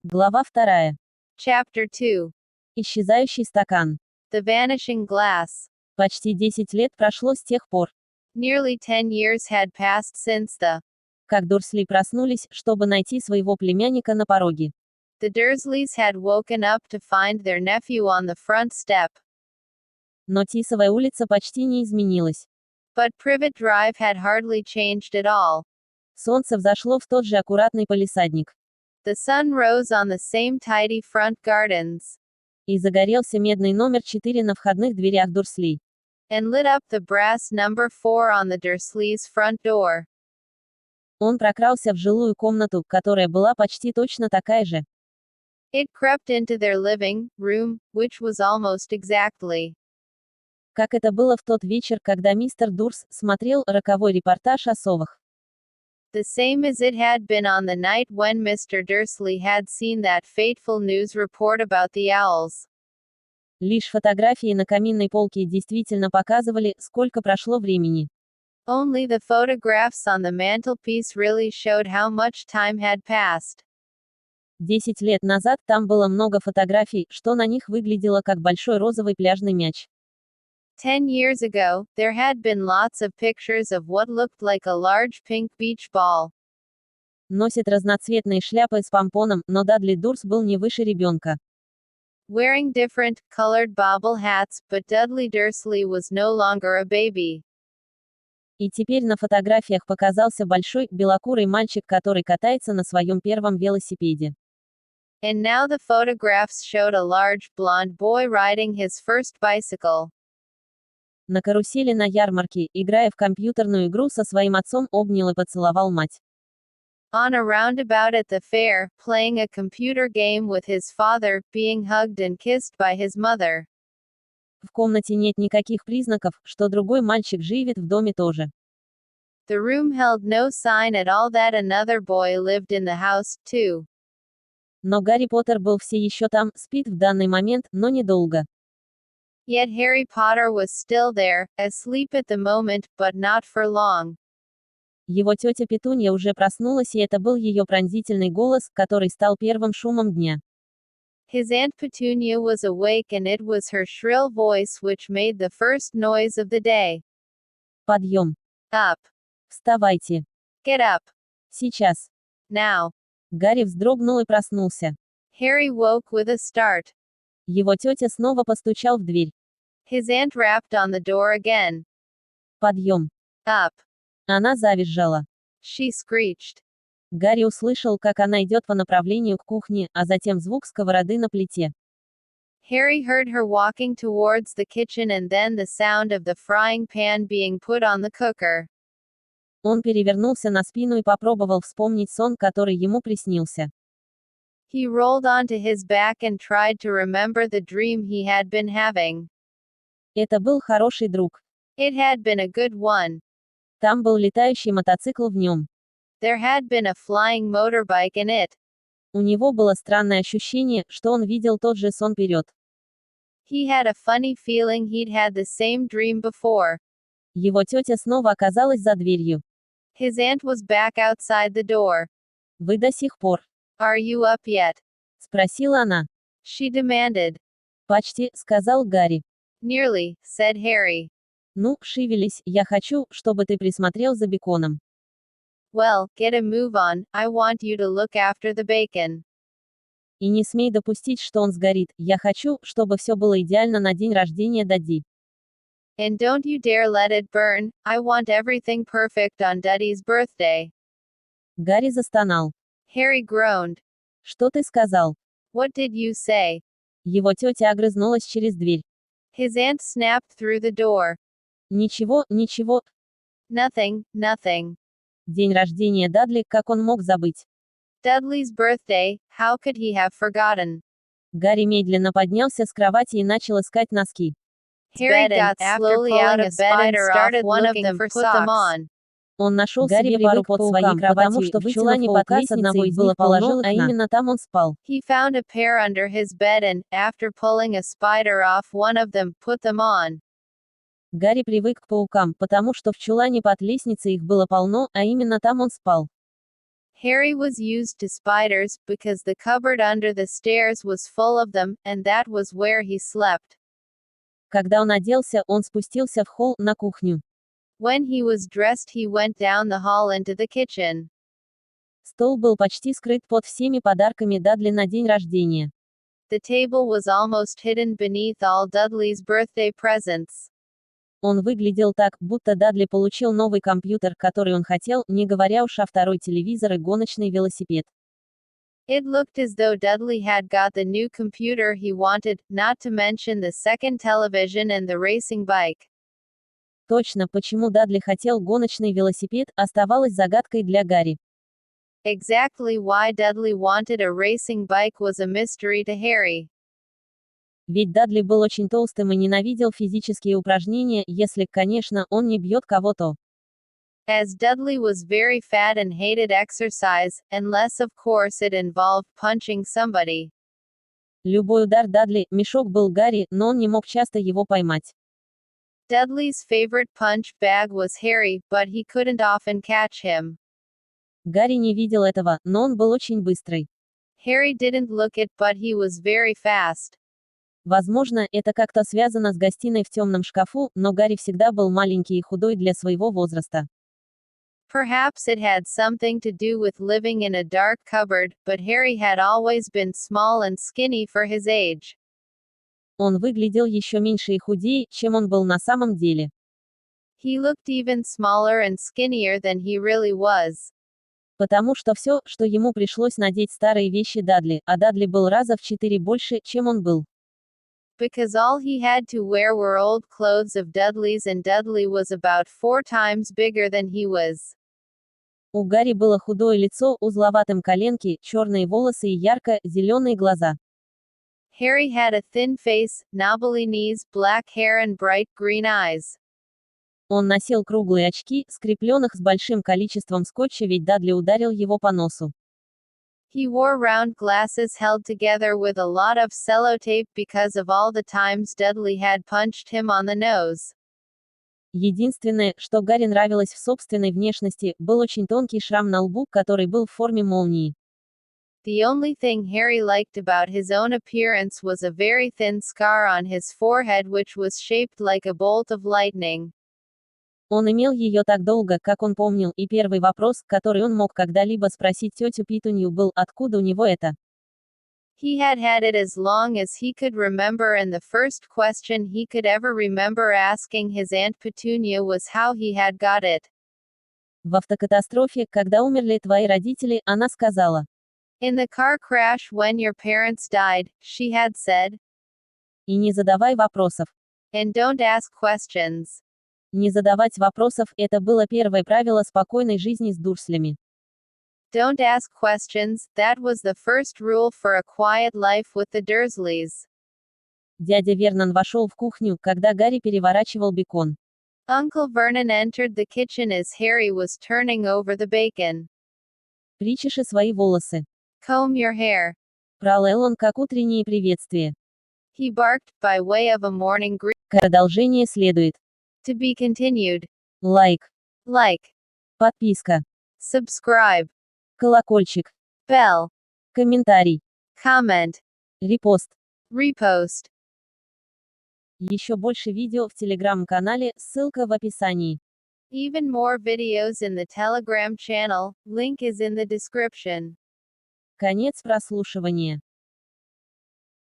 Глава 2. Chapter 2. Исчезающий стакан. The Vanishing Glass. Почти 10 лет прошло с тех пор, Nearly 10 years had passed since как Дурсли проснулись, чтобы найти своего племянника на пороге. the Dursleys had woken up to find their nephew on the front step. Но Тисовая улица почти не изменилась. But Privet Drive had hardly changed at all. Солнце взошло в тот же аккуратный палисадник. The sun rose on the same tidy front gardens, И загорелся медный номер 4 на входных дверях Дурслей. and lit up the brass number 4 on the Dursleys' front door. Он прокрался в жилую комнату, которая была почти точно такая же. It crept into their living room, which was almost exactly Как это было в тот вечер, когда мистер Дурс смотрел роковой репортаж о совах. the same as it had been on the night when Mr. Dursley had seen that fateful news report about the owls. Лишь фотографии на каминной полке действительно показывали, сколько прошло времени. Only the photographs on the mantelpiece really showed how much time had passed. 10 лет назад там было много фотографий, что на них выглядело как большой розовый пляжный мяч. 10 years ago, there had been lots of pictures of what looked like a large pink beach ball. Носит разноцветные шляпы с помпоном, но Дадли Дурс был не выше ребенка. Wearing different, colored bobble hats, but Dudley Dursley was no longer a baby. И теперь на фотографиях показался большой, белокурый мальчик, который катается на своем первом велосипеде. And now the photographs showed a large, blonde boy riding his first bicycle. На карусели на ярмарке, играя в компьютерную игру со своим отцом, обнял и поцеловал мать. On a roundabout at the fair, playing a computer game with his father, being hugged and kissed by his mother. В комнате нет никаких признаков, что другой мальчик живет в доме тоже. The room held no sign at all that another boy lived in the house, too. Но Гарри Поттер был все еще там, спит в данный момент, но недолго. Yet Harry Potter was still there, asleep at the moment, but not for long. Его тетя Петунья уже проснулась, и это был ее пронзительный голос, который стал первым шумом дня. His Aunt Petunia was awake and it was her shrill voice which made the first noise of the day. Подъем. Up. Вставайте. Get up. Сейчас. Now. Гарри вздрогнул и проснулся. Harry woke with a start. Его тетя снова постучал в дверь. His aunt rapped on the door again. Подъем. Up. Она завизжала. She screeched. Гарри услышал, как она идет по направлению к кухне, а затем звук сковороды на плите. Harry heard her walking towards the kitchen and then the sound of the frying pan being put on the cooker. Он перевернулся на спину и попробовал вспомнить сон, который ему приснился. He rolled onto his back and tried to remember the dream he had been having. Это был хороший друг. It had been a good one. Там был летающий мотоцикл в нем. There had been a flying motorbike in it. У него было странное ощущение, что он видел тот же сон вперед. He had a funny feeling he'd had the same dream before. Его тетя снова оказалась за дверью. His aunt was back outside the door. «Вы до сих пор?» Are you up yet? спросила она. She demanded. «Почти», — сказал Гарри. Nearly, said Harry. «Ну, шевелись, я хочу, чтобы ты присмотрел за беконом». Well, get a move on, I want you to look after the bacon. «И не смей допустить, что он сгорит, я хочу, чтобы все было идеально на день рождения Дади». And don't you dare let it burn, I want everything perfect on Duddy's birthday. Гарри застонал. Harry groaned. «Что ты сказал?» What did you say? Его тетя огрызнулась через дверь. His aunt snapped through the door. «Ничего, ничего». Nothing, nothing. День рождения Дадли, как он мог забыть? Dudley's birthday, how could he have forgotten? Гарри медленно поднялся с кровати и начал искать носки. Harry got slowly out of bed and started looking for socks. Он нашел себе пару под своей кроватью, потому что в чулане под лестницей их было положил, а именно там он спал. He found a pair under his bed and, after pulling a spider off one of them, put them on. Гарри привык к паукам, потому что в чулане под лестницей их было полно, а именно там он спал. Harry was used to spiders, because the cupboard under the stairs was full of them, and that was where he slept. Когда он оделся, он спустился в холл, на кухню. When he was dressed, he went down the hall into the kitchen. Стол был почти скрыт под всеми подарками Дадли на день рождения. The table was almost hidden beneath all Dudley's birthday presents. Он выглядел так, будто Дадли получил новый компьютер, который он хотел, не говоря уж о второй телевизор и гоночный велосипед. It looked as though Dudley had got the new computer he wanted, not to mention the second television and the racing bike. Точно, почему Дадли хотел гоночный велосипед, оставалось загадкой для Гарри. Exactly why Dudley wanted a racing bike was a mystery to Harry. Ведь Дадли был очень толстым и ненавидел физические упражнения, если, конечно, он не бьет кого-то. As Dudley was very fat and hated exercise, unless of course it involved punching somebody. Любой удар Дадли, мешок был Гарри, но он не мог часто его поймать. Dudley's favorite punch bag was Harry, but he couldn't often catch him. Гарри не видел этого, но он был очень быстрый. Harry didn't look it, but he was very fast. Возможно, это как-то связано с гостиной в темном шкафу, но Гарри всегда был маленький и худой для своего возраста. Perhaps it had something to do with living in a dark cupboard, but Harry had always been small and skinny for his age. Он выглядел еще меньше и худее, чем он был на самом деле. He looked even smaller and skinnier than he really was. Потому что все, что ему пришлось надеть старые вещи Дадли, а Дадли был раза в 4 больше, чем он был. Because all he had to wear were old clothes of Dudley's and Dudley was about 4 times bigger than he was. У Гарри было худое лицо, узловатым коленки, черные волосы и ярко-зеленые глаза. Harry had a thin face, knobbly knees, black hair and bright green eyes. Он носил круглые очки, скрепленных с большим количеством скотча, ведь Дадли ударил его по носу. He wore round glasses held together with a lot of sellotape because of all the times Dudley had punched him on the nose. Единственное, что Гарри нравилось в собственной внешности, был очень тонкий шрам на лбу, который был в форме молнии. The only thing Harry liked about his own appearance was a very thin scar on his forehead which was shaped like a bolt of lightning. Он имел ее так долго, как он помнил, и первый вопрос, который он мог когда-либо спросить тетю Петунью, был, откуда у него это. He had had it as long as he could remember, and the first question he could ever remember asking his Aunt Petunia was how he had got it. В автокатастрофе, когда умерли твои родители, она сказала. In the car crash when your parents died, she had said. И не задавай вопросов. And don't ask questions. Не задавать вопросов – это было первое правило спокойной жизни с Дурслями. Don't ask questions, that was the first rule for a quiet life with the Dursleys. Дядя Вернон вошел в кухню, когда Гарри переворачивал бекон. Uncle Vernon entered the kitchen as Harry was turning over the bacon. Причеши свои волосы. Comb your hair. Пролаял он как утреннее приветствие. He barked, by way of a morning greeting. Продолжение следует. To be continued. Лайк. Like. Подписка. Subscribe. Колокольчик. Bell. Комментарий. Comment. Репост. Repost. Еще больше видео в телеграм-канале, ссылка в описании. Even more videos in the Telegram channel, link is in the description. Конец прослушивания.